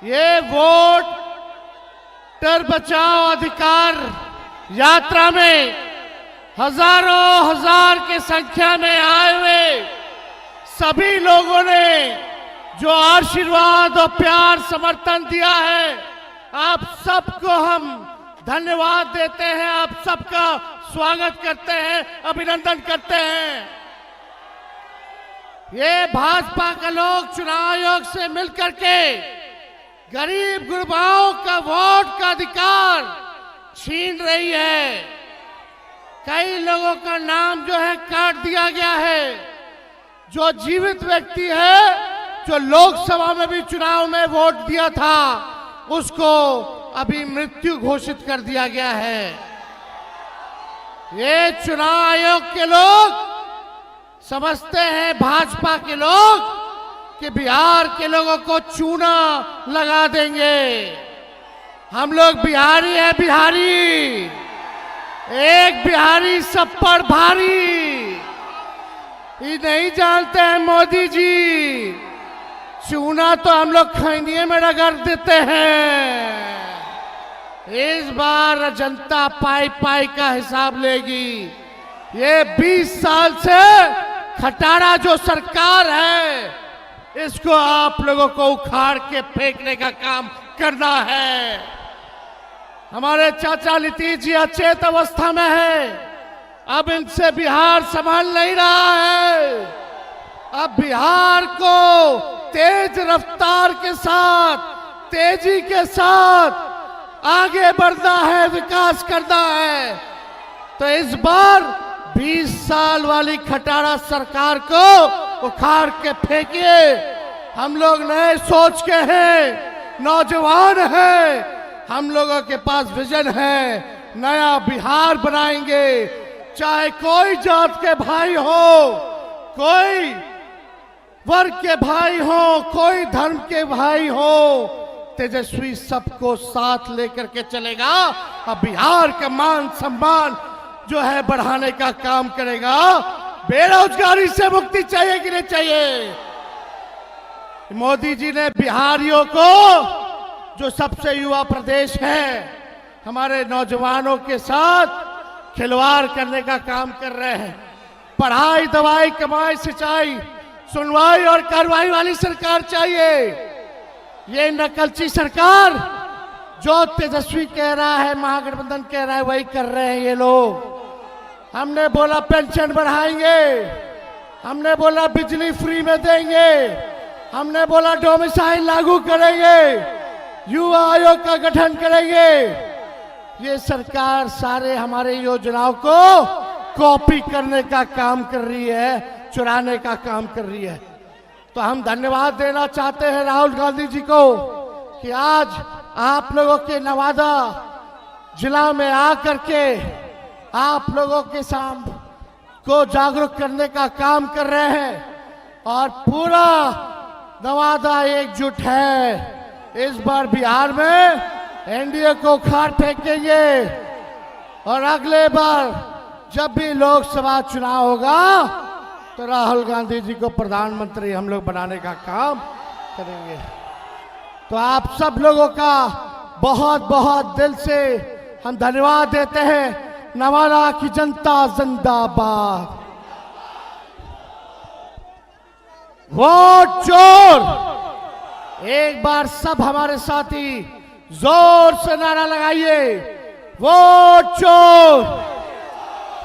ये वोटर बचाओ अधिकार यात्रा में हजारों हजार की संख्या में आए हुए सभी लोगों ने जो आशीर्वाद और प्यार समर्थन दिया है, आप सबको हम धन्यवाद देते हैं, आप सबका स्वागत करते हैं, अभिनंदन करते हैं। ये भाजपा के लोग चुनाव आयोग से मिलकर के गरीब गुरबाओं का वोट का अधिकार छीन रही है। कई लोगों का नाम जो है काट दिया गया है। जो जीवित व्यक्ति है, जो लोकसभा में भी चुनाव में वोट दिया था, उसको अभी मृत्यु घोषित कर दिया गया है। ये चुनाव आयोग के लोग समझते हैं, भाजपा के लोग, कि बिहार के लोगों को चूना लगा देंगे। हम लोग बिहारी हैं, बिहारी, एक बिहारी सब पर भारी। ये नहीं जानते हैं मोदी जी, चूना तो हम लोग खैनिये में रगड़ देते हैं। इस बार जनता पाई पाई का हिसाब लेगी। ये 20 साल से खटारा जो सरकार है, इसको आप लोगों को उखाड़ के फेंकने का काम करना है। हमारे चाचा नीतीश जी अचेत अवस्था में है, अब इनसे बिहार संभाल नहीं रहा है। अब बिहार को तेज रफ्तार के साथ, तेजी के साथ आगे बढ़ना है, विकास करना है। तो इस बार 20 साल वाली खटारा सरकार को उखाड़ के फेंकिए। हम लोग नए सोच के हैं, नौजवान हैं, हम लोगों के पास विजन है, नया बिहार बनाएंगे। चाहे कोई जात के भाई हो, कोई वर्ग के भाई हो, कोई धर्म के भाई हो, तेजस्वी सबको साथ लेकर के चलेगा और बिहार का मान सम्मान जो है बढ़ाने का काम करेगा। बेरोजगारी से मुक्ति चाहिए कि नहीं चाहिए? मोदी जी ने बिहारियों को, जो सबसे युवा प्रदेश है, हमारे नौजवानों के साथ खिलवाड़ करने का काम कर रहे हैं। पढ़ाई, दवाई, कमाई, सिंचाई, सुनवाई और कार्रवाई वाली सरकार चाहिए। ये नकलची सरकार, जो तेजस्वी कह रहा है, महागठबंधन कह रहा है, वही कर रहे हैं ये लोग। हमने बोला पेंशन बढ़ाएंगे, हमने बोला बिजली फ्री में देंगे, हमने बोला डोमिसाइल लागू करेंगे, युवा आयोग का गठन करेंगे। ये सरकार सारे हमारे योजनाओं को कॉपी करने का काम कर रही है, चुराने का काम कर रही है। तो हम धन्यवाद देना चाहते हैं राहुल गांधी जी को कि आज आप लोगों के नवादा जिला में आकर के आप लोगों के सामने को जागरूक करने का काम कर रहे हैं और पूरा नवादा एकजुट है। इस बार बिहार में एनडीए को उखाड़ फेंकेंगे और अगले बार जब भी लोकसभा चुनाव होगा तो राहुल गांधी जी को प्रधानमंत्री हम लोग बनाने का काम करेंगे। तो आप सब लोगों का बहुत बहुत दिल से हम धन्यवाद देते हैं। नवादा की जनता जिंदाबाद। वोट चोर, एक बार सब हमारे साथी जोर से नारा लगाइए, वोट चोर,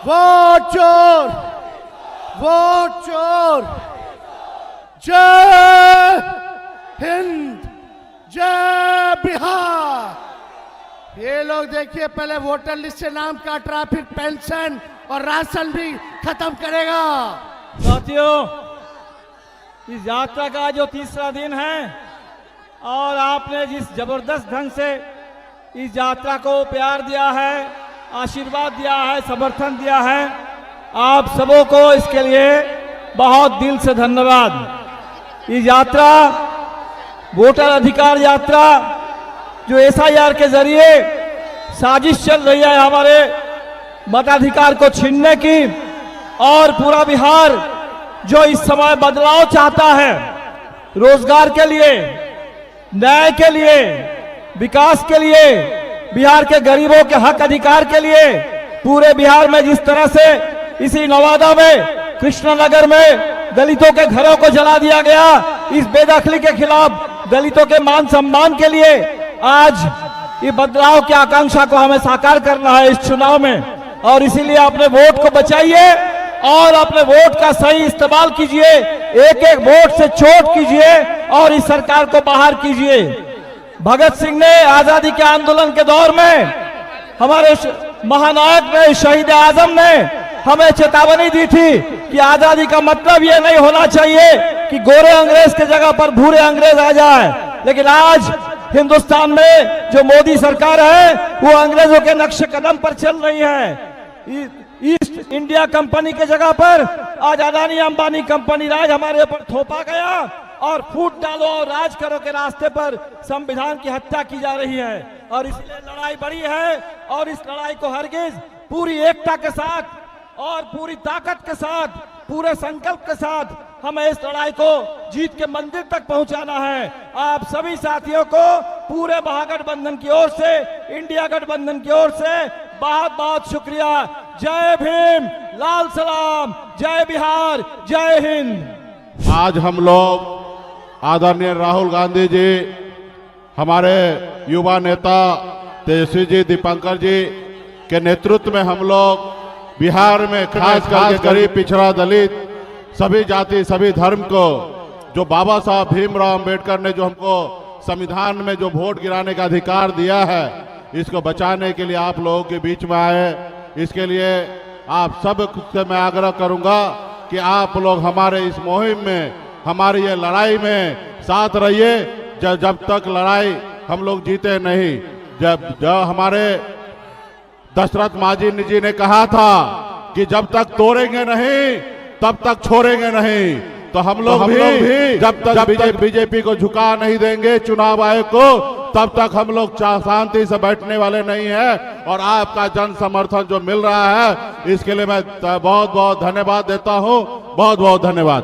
वोट चोर, वोट चोर। जय हिंद, जय बिहार। ये लोग देखिए, पहले वोटर लिस्ट से नाम काट रहा, फिर पेंशन और राशन भी खत्म करेगा। साथियों, इस यात्रा का जो तीसरा दिन है और आपने जिस जबरदस्त ढंग से इस यात्रा को प्यार दिया है, आशीर्वाद दिया है, समर्थन दिया है, आप सबों को इसके लिए बहुत दिल से धन्यवाद। ये यात्रा वोटर अधिकार यात्रा जो एसआईआर के जरिए साजिश चल रही है हमारे मताधिकार को छीनने की, और पूरा बिहार जो इस समय बदलाव चाहता है रोजगार के लिए, न्याय के लिए, विकास के लिए, बिहार के गरीबों के हक अधिकार के लिए, पूरे बिहार में जिस तरह से इसी नवादा में, कृष्णनगर में दलितों के घरों को जला दिया गया, इस बेदखली के खिलाफ, दलितों के मान सम्मान के लिए आज ये बदलाव की आकांक्षा को हमें साकार करना है इस चुनाव में। और इसीलिए अपने वोट को बचाइए और अपने वोट का सही इस्तेमाल कीजिए, एक एक वोट से चोट कीजिए और इस सरकार को बाहर कीजिए। भगत सिंह ने आजादी के आंदोलन के दौर में, हमारे महानायक ने, शहीद आजम ने हमें चेतावनी दी थी कि आजादी का मतलब ये नहीं होना चाहिए कि गोरे अंग्रेज के जगह पर भूरे अंग्रेज आ जाए। लेकिन आज हिंदुस्तान में जो मोदी सरकार है वो अंग्रेजों के नक्शे कदम पर चल रही है। ईस्ट इंडिया कंपनी के जगह पर आज अदानी अंबानी कंपनी राज हमारे ऊपर थोपा गया और फूट डालो और राज करो के रास्ते पर संविधान की हत्या की जा रही है। और इसलिए लड़ाई बड़ी है और इस लड़ाई को हरगिज पूरी एकता के साथ और पूरी ताकत के साथ, पूरे संकल्प के साथ हमें इस लड़ाई को जीत के मंदिर तक पहुंचाना है। आप सभी साथियों को पूरे महागठबंधन की ओर से, इंडिया गठबंधन की ओर से बहुत बहुत शुक्रिया। जय भीम, लाल सलाम, जय बिहार, जय हिंद। आज हम लोग आदरणीय राहुल गांधी जी, हमारे युवा नेता तेजस्वी जी, दीपंकर जी के नेतृत्व में हम लोग बिहार में खास करके गरीब, पिछड़ा, दलित, सभी जाति, सभी धर्म को, जो बाबा साहब भीमराव अंबेडकर ने जो हमको संविधान में जो वोट गिराने का अधिकार दिया है, इसको बचाने के लिए आप लोगों के बीच में आए। इसके लिए आप सब से मैं आग्रह करूंगा कि आप लोग हमारे इस मुहिम में, हमारी ये लड़ाई में साथ रहिए। जब तक लड़ाई हम लोग जीते नहीं, जब हमारे दशरथ मांझी जी ने कहा था कि जब तक तोड़ेंगे नहीं तब तक छोड़ेंगे नहीं, तो हम लोग भी जब तक बीजेपी को झुका नहीं देंगे, चुनाव आयोग को, तब तक हम लोग शांति से बैठने वाले नहीं है। और आपका जन समर्थन जो मिल रहा है, इसके लिए मैं बहुत बहुत धन्यवाद देता हूं। बहुत बहुत धन्यवाद।